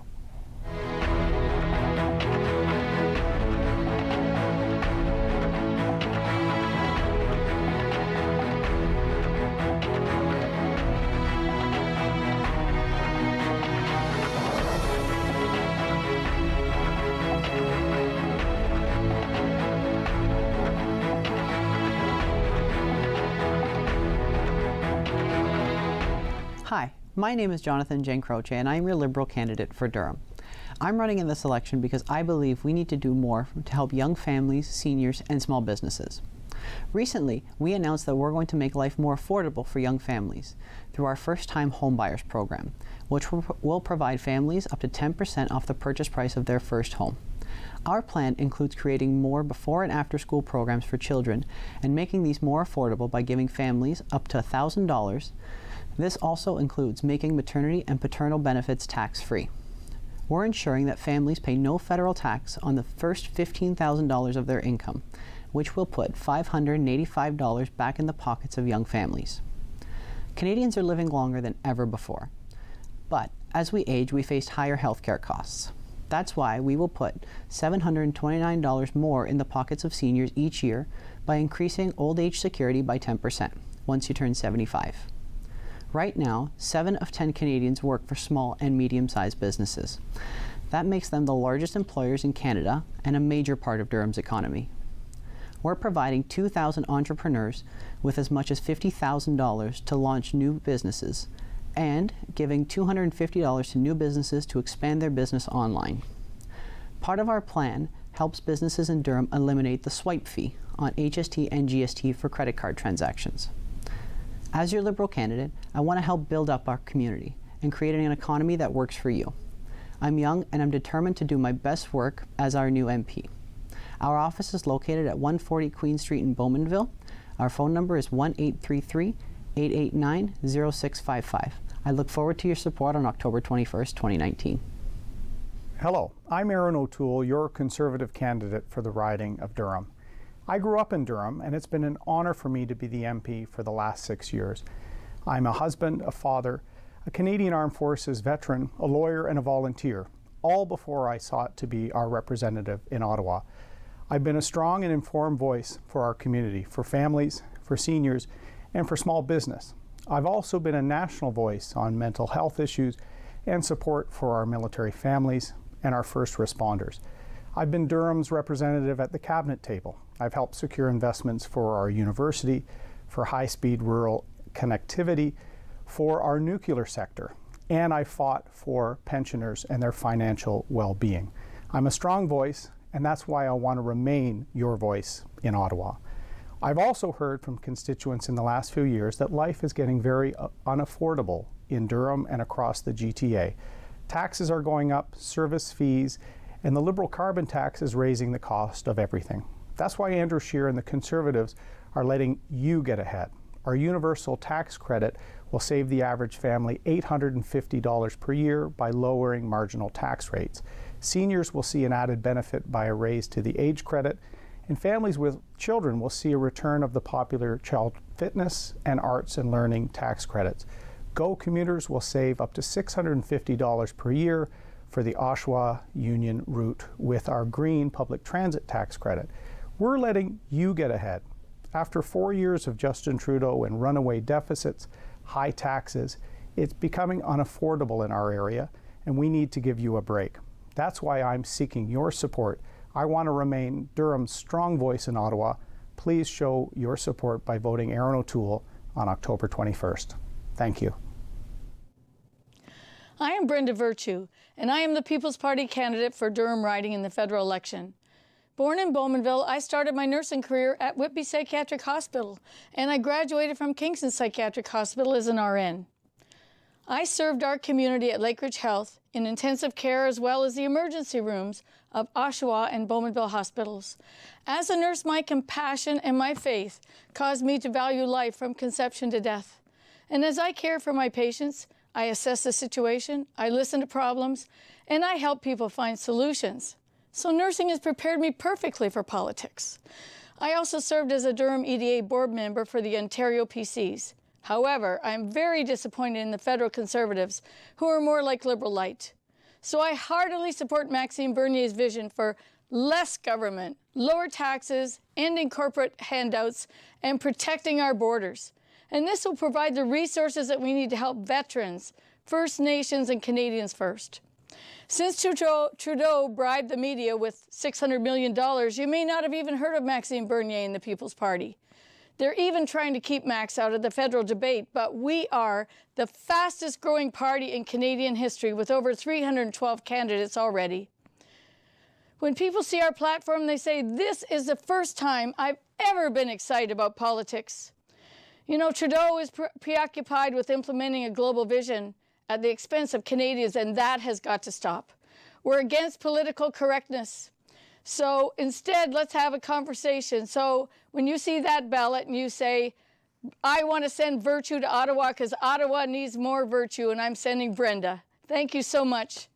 Hi, my name is Jonathan Jane Croce, and I'm your Liberal candidate for Durham. I'm running in this election because I believe we need to do more to help young families, seniors, and small businesses. Recently, we announced that we're going to make life more affordable for young families through our first-time homebuyers program, which will provide families up to 10% off the purchase price of their first home. Our plan includes creating more before and after school programs for children and making these more affordable by giving families up to $1,000. This also includes making maternity and paternal benefits tax-free. We're ensuring that families pay no federal tax on the first $15,000 of their income, which will put $585 back in the pockets of young families. Canadians are living longer than ever before, but as we age, we face higher healthcare costs. That's why we will put $729 more in the pockets of seniors each year by increasing old age security by 10% once you turn 75. Right now, 7 of 10 Canadians work for small and medium-sized businesses. That makes them the largest employers in Canada and a major part of Durham's economy. We're providing 2,000 entrepreneurs with as much as $50,000 to launch new businesses and giving $250 to new businesses to expand their business online. Part of our plan helps businesses in Durham eliminate the swipe fee on HST and GST for credit card transactions. As your Liberal candidate, I want to help build up our community and create an economy that works for you. I'm young and I'm determined to do my best work as our new MP. Our office is located at 140 Queen Street in Bowmanville. Our phone number is 1-833-889-0655. I look forward to your support on October 21st, 2019. Hello, I'm Erin O'Toole, your Conservative candidate for the riding of Durham. I grew up in Durham, and it's been an honor for me to be the MP for the last 6 years. I'm a husband, a father, a Canadian Armed Forces veteran, a lawyer, and a volunteer, all before I sought to be our representative in Ottawa. I've been a strong and informed voice for our community, for families, for seniors, and for small business. I've also been a national voice on mental health issues and support for our military families and our first responders. I've been Durham's representative at the cabinet table. I've helped secure investments for our university, for high-speed rural connectivity, for our nuclear sector, and I fought for pensioners and their financial well-being. I'm a strong voice, and that's why I want to remain your voice in Ottawa. I've also heard from constituents in the last few years that life is getting very unaffordable in Durham and across the GTA. Taxes are going up, service fees, and the Liberal carbon tax is raising the cost of everything. That's why Andrew Scheer and the Conservatives are letting you get ahead. Our universal tax credit will save the average family $850 per year by lowering marginal tax rates. Seniors will see an added benefit by a raise to the age credit, and families with children will see a return of the popular child fitness and arts and learning tax credits. Go commuters will save up to $650 per year for the Oshawa Union route with our green public transit tax credit. We're letting you get ahead. After 4 years of Justin Trudeau and runaway deficits, high taxes, it's becoming unaffordable in our area, and we need to give you a break. That's why I'm seeking your support. I want to remain Durham's strong voice in Ottawa. Please show your support by voting Erin O'Toole on October 21st. Thank you. I am Brenda Virtue, and I am the People's Party candidate for Durham riding in the federal election. Born in Bowmanville, I started my nursing career at Whitby Psychiatric Hospital, and I graduated from Kingston Psychiatric Hospital as an RN. I served our community at Lakeridge Health in intensive care as well as the emergency rooms of Oshawa and Bowmanville hospitals. As a nurse, my compassion and my faith caused me to value life from conception to death. And as I care for my patients, I assess the situation, I listen to problems, and I help people find solutions. So nursing has prepared me perfectly for politics. I also served as a Durham EDA board member for the Ontario PCs. However, I'm very disappointed in the federal Conservatives, who are more like Liberal light. So I heartily support Maxime Bernier's vision for less government, lower taxes, ending corporate handouts, and protecting our borders. And this will provide the resources that we need to help veterans, First Nations, and Canadians first. Since Trudeau bribed the media with $600 million, you may not have even heard of Maxime Bernier and the People's Party. They're even trying to keep Max out of the federal debate, but we are the fastest growing party in Canadian history with over 312 candidates already. When people see our platform, they say, this is the first time I've ever been excited about politics. You know, Trudeau is preoccupied with implementing a global vision at the expense of Canadians, and that has got to stop. We're against political correctness. So instead, let's have a conversation. So when you see that ballot and you say, I want to send virtue to Ottawa because Ottawa needs more virtue, and I'm sending Brenda. Thank you so much.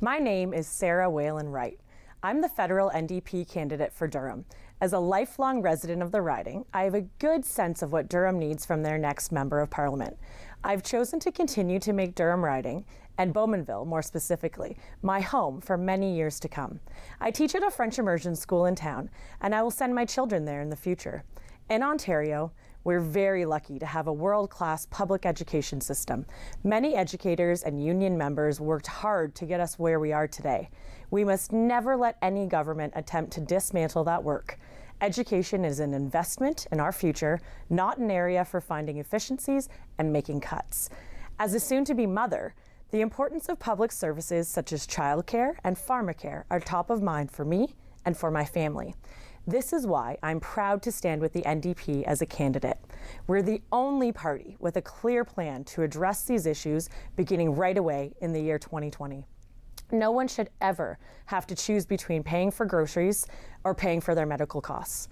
My name is Sarah Whalen Wright. I'm the federal NDP candidate for Durham. As a lifelong resident of the riding, I have a good sense of what Durham needs from their next Member of Parliament. I've chosen to continue to make Durham riding, and Bowmanville more specifically, my home for many years to come. I teach at a French immersion school in town, and I will send my children there in the future. In Ontario, we're very lucky to have a world-class public education system. Many educators and union members worked hard to get us where we are today. We must never let any government attempt to dismantle that work. Education is an investment in our future, not an area for finding efficiencies and making cuts. As a soon-to-be mother, the importance of public services such as childcare and pharmacare are top of mind for me and for my family. This is why I'm proud to stand with the NDP as a candidate. We're the only party with a clear plan to address these issues beginning right away in the year 2020. No one should ever have to choose between paying for groceries or paying for their medical costs.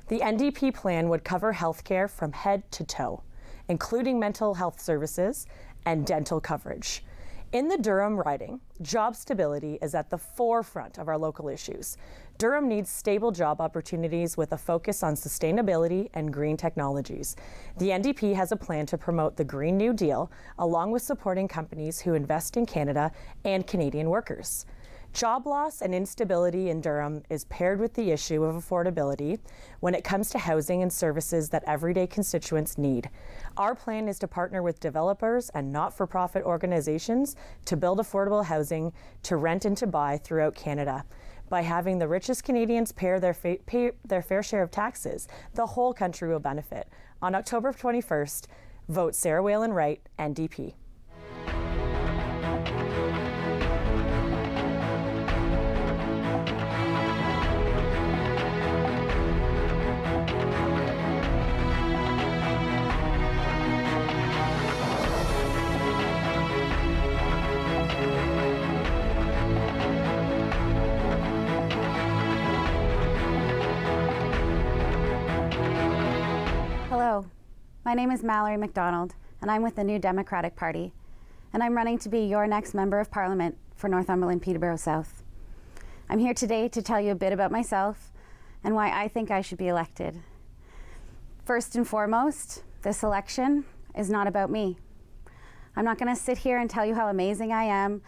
The NDP plan would cover healthcare from head to toe, including mental health services and dental coverage. In the Durham riding, job stability is at the forefront of our local issues. Durham needs stable job opportunities with a focus on sustainability and green technologies. The NDP has a plan to promote the Green New Deal, along with supporting companies who invest in Canada and Canadian workers. Job loss and instability in Durham is paired with the issue of affordability when it comes to housing and services that everyday constituents need. Our plan is to partner with developers and not-for-profit organizations to build affordable housing to rent and to buy throughout Canada. By having the richest Canadians pay their fair share of taxes, the whole country will benefit. On October 21st, vote Sarah Whalen Wright, NDP. My name is Mallory MacDonald, and I'm with the New Democratic Party, and I'm running to be your next Member of Parliament for Northumberland Peterborough South. I'm here today to tell you a bit about myself and why I think I should be elected. First and foremost, this election is not about me. I'm not going to sit here and tell you how amazing I am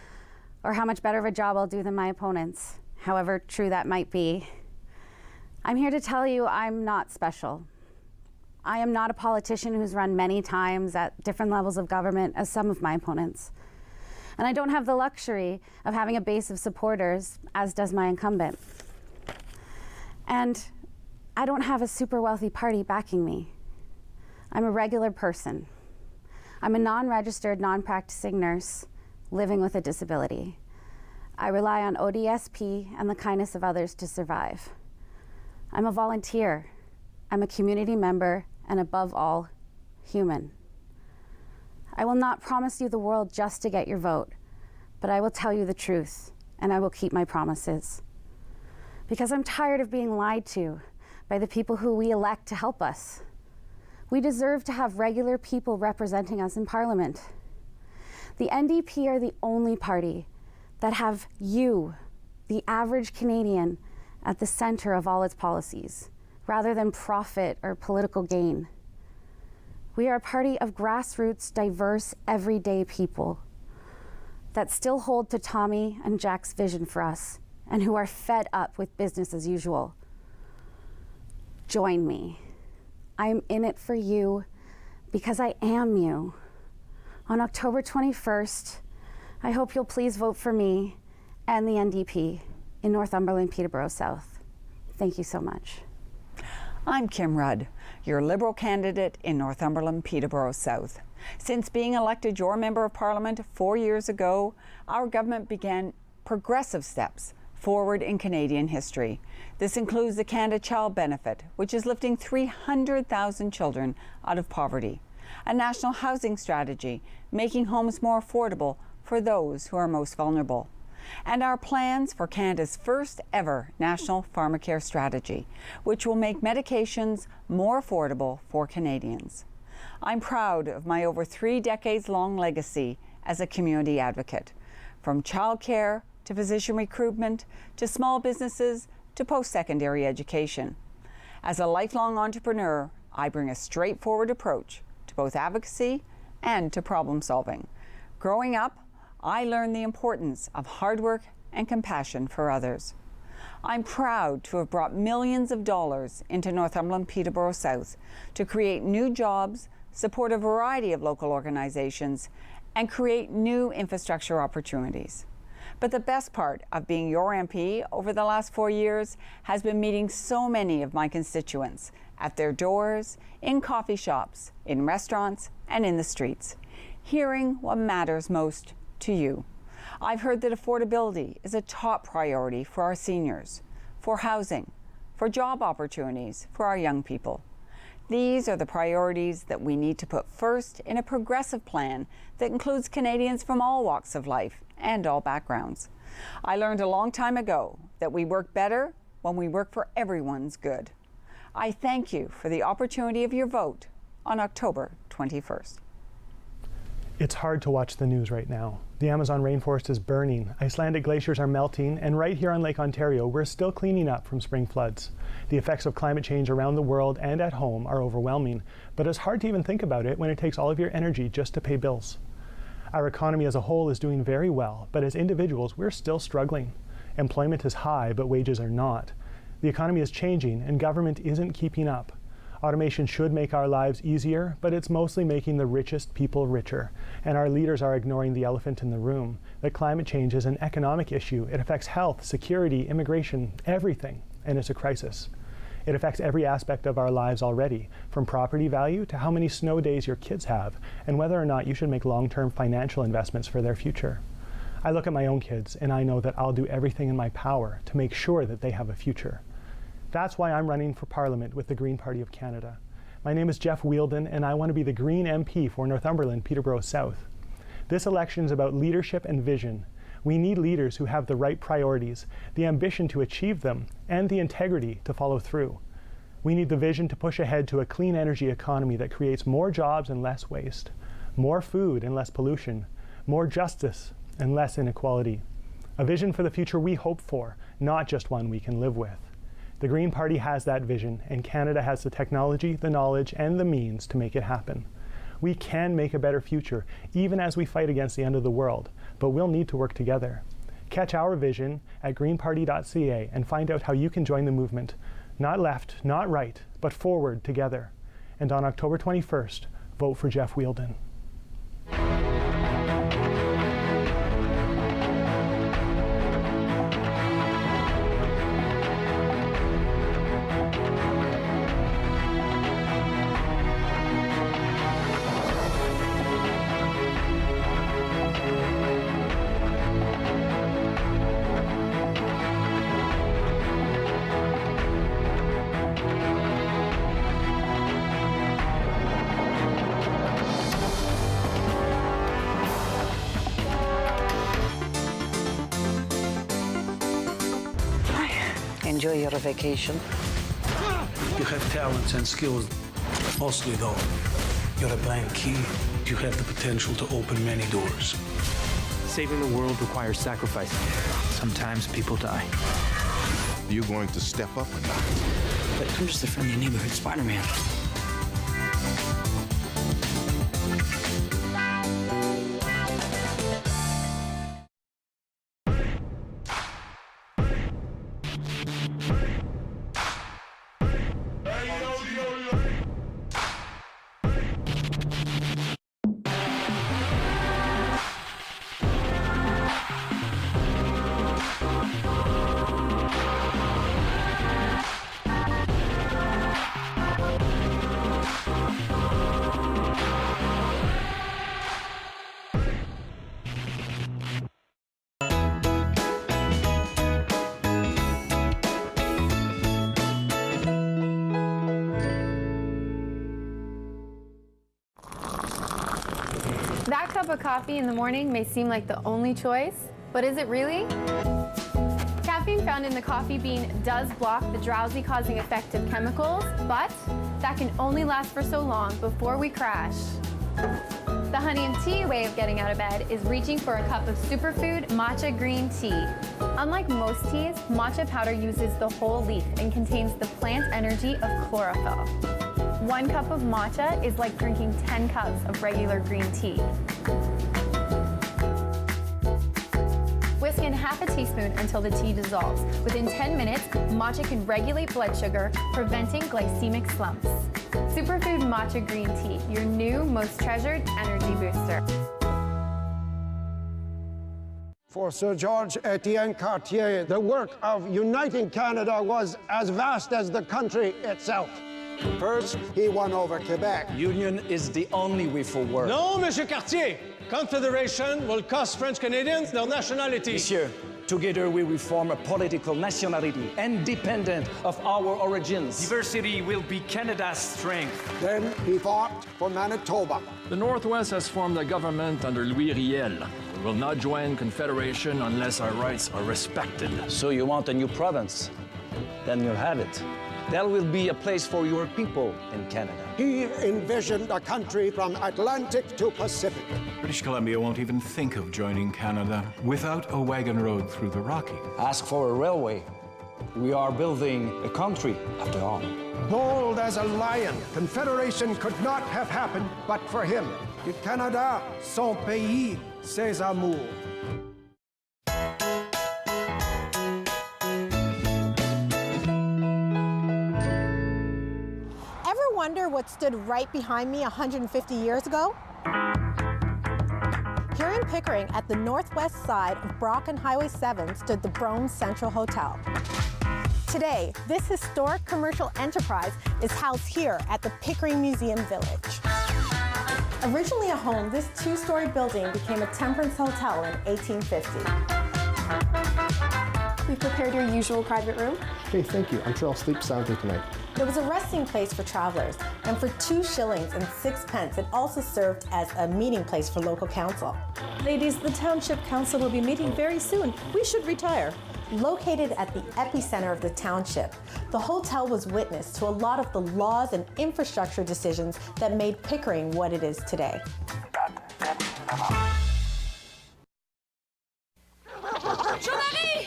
or how much better of a job I'll do than my opponents, however true that might be. I'm here to tell you I'm not special. I am not a politician who's run many times at different levels of government as some of my opponents. And I don't have the luxury of having a base of supporters, as does my incumbent. And I don't have a super wealthy party backing me. I'm a regular person. I'm a non-registered, non-practicing nurse living with a disability. I rely on ODSP and the kindness of others to survive. I'm a volunteer. I'm a community member, and above all, human. I will not promise you the world just to get your vote, but I will tell you the truth, and I will keep my promises. Because I'm tired of being lied to by the people who we elect to help us. We deserve to have regular people representing us in Parliament. The NDP are the only party that have you, the average Canadian, at the center of all its policies, rather than profit or political gain. We are a party of grassroots, diverse, everyday people that still hold to Tommy and Jack's vision for us and who are fed up with business as usual. Join me. I am in it for you because I am you. On October 21st, I hope you'll please vote for me and the NDP in Northumberland, Peterborough South. Thank you so much. I'm Kim Rudd, your Liberal candidate in Northumberland, Peterborough South. Since being elected your Member of Parliament 4 years ago, our government began progressive steps forward in Canadian history. This includes the Canada Child Benefit, which is lifting 300,000 children out of poverty, a national housing strategy, making homes more affordable for those who are most vulnerable, and our plans for Canada's first ever national pharmacare strategy, which will make medications more affordable for Canadians. I'm proud of my over 3 decades-long legacy as a community advocate, from childcare to physician recruitment to small businesses to post-secondary education. As a lifelong entrepreneur, I bring a straightforward approach to both advocacy and to problem solving. Growing up, I learned the importance of hard work and compassion for others. I'm proud to have brought millions of dollars into Northumberland Peterborough South to create new jobs, support a variety of local organizations, and create new infrastructure opportunities. But the best part of being your MP over the last 4 years has been meeting so many of my constituents at their doors, in coffee shops, in restaurants, and in the streets, hearing what matters most to you. I've heard that affordability is a top priority for our seniors, for housing, for job opportunities for our young people. These are the priorities that we need to put first in a progressive plan that includes Canadians from all walks of life and all backgrounds. I learned a long time ago that we work better when we work for everyone's good. I thank you for the opportunity of your vote on October 21st. It's hard to watch the news right now. The Amazon rainforest is burning, Icelandic glaciers are melting, and right here on Lake Ontario, we're still cleaning up from spring floods. The effects of climate change around the world and at home are overwhelming, but it's hard to even think about it when it takes all of your energy just to pay bills. Our economy as a whole is doing very well, but as individuals, we're still struggling. Employment is high, but wages are not. The economy is changing, and government isn't keeping up. Automation should make our lives easier, but it's mostly making the richest people richer. And our leaders are ignoring the elephant in the room, that climate change is an economic issue. It affects health, security, immigration, everything, and it's a crisis. It affects every aspect of our lives already, from property value to how many snow days your kids have, and whether or not you should make long-term financial investments for their future. I look at my own kids, and I know that I'll do everything in my power to make sure that they have a future. That's why I'm running for Parliament with the Green Party of Canada. My name is Jeff WHEELDON, and I want to be the Green MP for Northumberland, Peterborough South. This election is about leadership and vision. We need leaders who have the right priorities, the ambition to achieve them, and the integrity to follow through. We need the vision to push ahead to a clean energy economy that creates more jobs and less waste, more food and less pollution, more justice and less inequality. A vision for the future we hope for, not just one we can live with. The Green Party has that vision, and Canada has the technology, the knowledge, and the means to make it happen. We can make a better future, even as we fight against the end of the world, but we'll need to work together. Catch our vision at greenparty.ca and find out how you can join the movement. Not left, not right, but forward together. And on October 21st, vote for Jeff Wheeldon. Enjoy your vacation. You have talents and skills. Mostly, though, you're a blank key. You have the potential to open many doors. Saving the world requires sacrifice. Sometimes people die. Are you going to step up or not? But I'm just a friendly neighborhood Spider-Man. That cup of coffee in the morning may seem like the only choice, but is it really? Caffeine found in the coffee bean does block the drowsy-causing effect of chemicals, but that can only last for so long before we crash. The honey and tea way of getting out of bed is reaching for a cup of superfood matcha green tea. Unlike most teas, matcha powder uses the whole leaf and contains the plant energy of chlorophyll. 1 cup of matcha is like drinking 10 cups of regular green tea. Whisk in half a teaspoon until the tea dissolves. Within 10 minutes, matcha can regulate blood sugar, preventing glycemic slumps. Superfood matcha green tea, your new, most treasured energy booster. For Sir George Etienne Cartier, the work of uniting Canada was as vast as the country itself. First, he won over Quebec. Union is the only way forward. No, Monsieur Cartier! Confederation will cost French Canadians their nationality. Monsieur, together we will form a political nationality independent of our origins. Diversity will be Canada's strength. Then he fought for Manitoba. The Northwest has formed a government under Louis Riel. We will not join Confederation unless our rights are respected. So you want a new province? Then you'll have it. There will be a place for your people in Canada. He envisioned a country from Atlantic to Pacific. British Columbia won't even think of joining Canada without a wagon road through the Rockies. Ask for a railway. We are building a country, after all. Bold as a lion, Confederation could not have happened but for him. Du Canada, son pays, ses amours. Wonder what stood right behind me 150 years ago? Here in Pickering, at the northwest side of Brock and Highway 7, stood the Brome Central Hotel. Today, this historic commercial enterprise is housed here at the Pickering Museum Village. Originally a home, this 2-story building became a temperance hotel in 1850. We prepared your usual private room. Okay, thank you. I'm sure I'll sleep soundly tonight. There was a resting place for travelers, and for 2 shillings and 6 pence, it also served as a meeting place for local council. Ladies, the Township Council will be meeting very soon. We should retire. Located at the epicenter of the township, the hotel was witness to a lot of the laws and infrastructure decisions that made Pickering what it is today. Jean-Marie!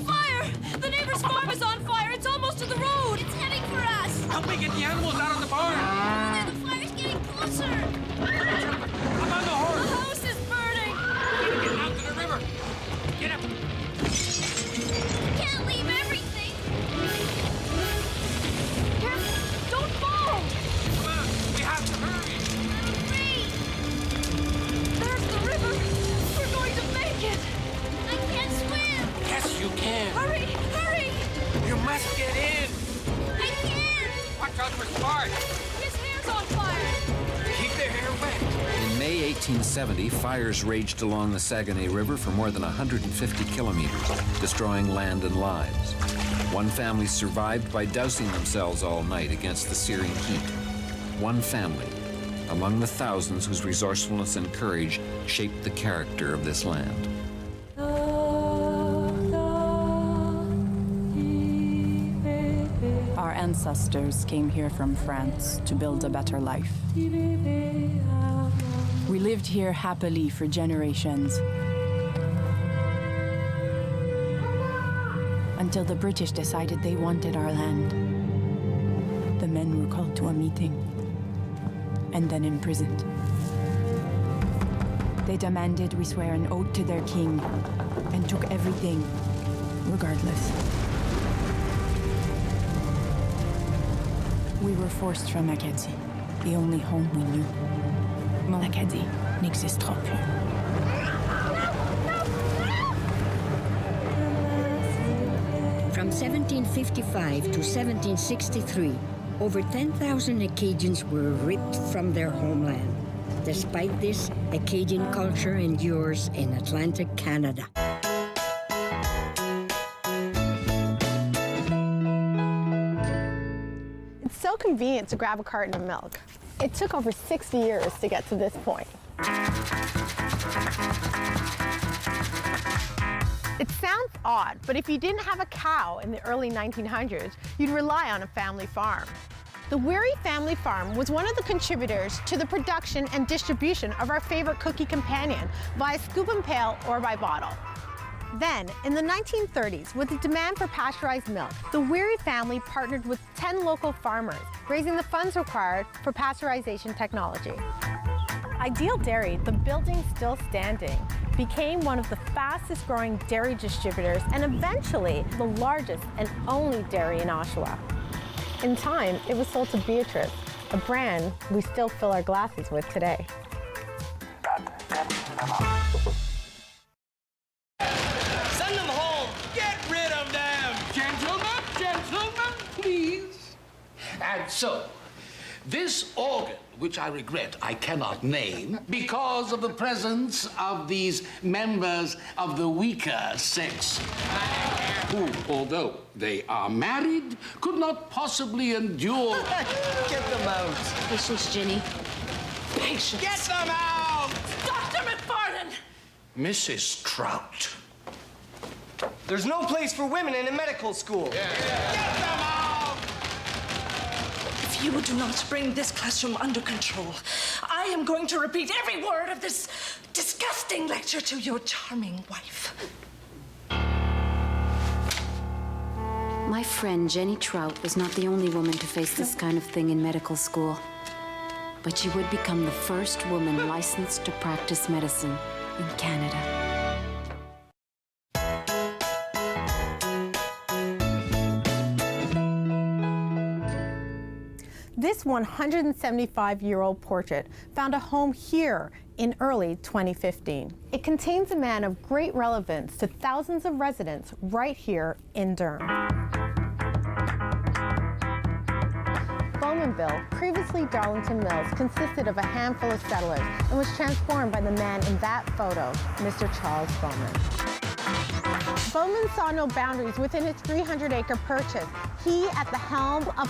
Fire! The neighbor's farm is on fire. It's almost to the road. It's heading for us. Help me get the animals out of the barn. The fire's getting closer. I'm on the horse. The house is burning. Get out to the river. Get up. We can't leave everything. Careful! Don't fall! Come on, we have to hurry. Hurry! There's the river. We're going to make it. I can't swim. Yes, you can. Hurry! Hurry! You must get in. I can't. Watch out for Spark. His hair's on fire. Keep their hair wet. In May 1870, fires raged along the Saguenay River for more than 150 kilometers, destroying land and lives. One family survived by dousing themselves all night against the searing heat. One family, among the thousands whose resourcefulness and courage shaped the character of this land. Our ancestors came here from France to build a better life. We lived here happily for generations, until the British decided they wanted our land. The men were called to a meeting and then imprisoned. They demanded we swear an oath to their king and took everything, regardless. We were forced from Mackenzie, the only home we knew. Mackenzie n'existera plus. From 1755 to 1763, over 10,000 Acadians were ripped from their homeland. Despite this, Acadian culture endures in Atlantic Canada. It's so convenient to grab a carton of milk. It took over 60 years to get to this point. It sounds odd, but if you didn't have a cow in the early 1900s, you'd rely on a family farm. The Weary family farm was one of the contributors to the production and distribution of our favorite cookie companion via scoop and pail or by bottle. Then, in the 1930s, with the demand for pasteurized milk, the Weary family partnered with 10 local farmers, raising the funds required for pasteurization technology. Ideal Dairy, the building still standing, became one of the fastest growing dairy distributors and eventually the largest and only dairy in Oshawa. In time, it was sold to Beatrice, a brand we still fill our glasses with today. Send them home. Get rid of them. Gentlemen, please. And so, this organ, which I regret I cannot name because of the presence of these members of the weaker sex, who, although they are married, could not possibly endure. Get them out. Patience, Jenny. Patience. Get them out. Dr. McFarlane! Mrs. Trout. There's no place for women in a medical school. Get them out. If you do not bring this classroom under control, I am going to repeat every word of this disgusting lecture to your charming wife. My friend Jenny Trout was not the only woman to face this kind of thing in medical school. But she would become the first woman licensed to practice medicine in Canada. This 175-year-old portrait found a home here in early 2015. It contains a man of great relevance to thousands of residents right here in Durham. Bowmanville, previously Darlington Mills, consisted of a handful of settlers and was transformed by the man in that photo, Mr. Charles Bowman. Bowman saw no boundaries within his 300-acre purchase. He, at the helm of